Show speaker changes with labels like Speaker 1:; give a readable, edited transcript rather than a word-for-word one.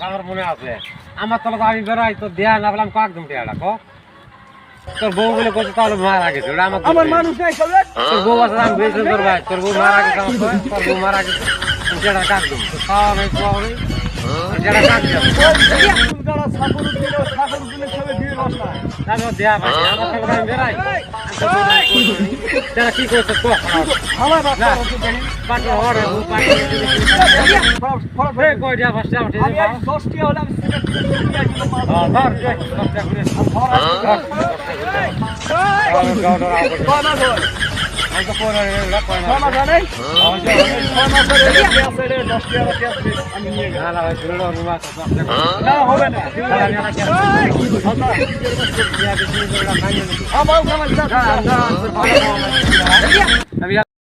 Speaker 1: আমার মনে আছে আমার তো আমি বেড়াই তো দেয়া না বললাম একদম টেয়াটা তোর বউ বলে বলছে তাহলে মারা গেছে ওটা আমার মানুষ নাই তোর বউ আছে আমি বেশি তোর ভাই তোর বউ মারা গেছে আমার তোর বউ মারা গেছে যেটা কাটলাম তো খাওয়া নেই খাওয়া নেই যেটা কাটলাম দেয়া ভাই আমার সঙ্গে আমি বেড়াই যারা কি করছে কয়টা পাঁচটা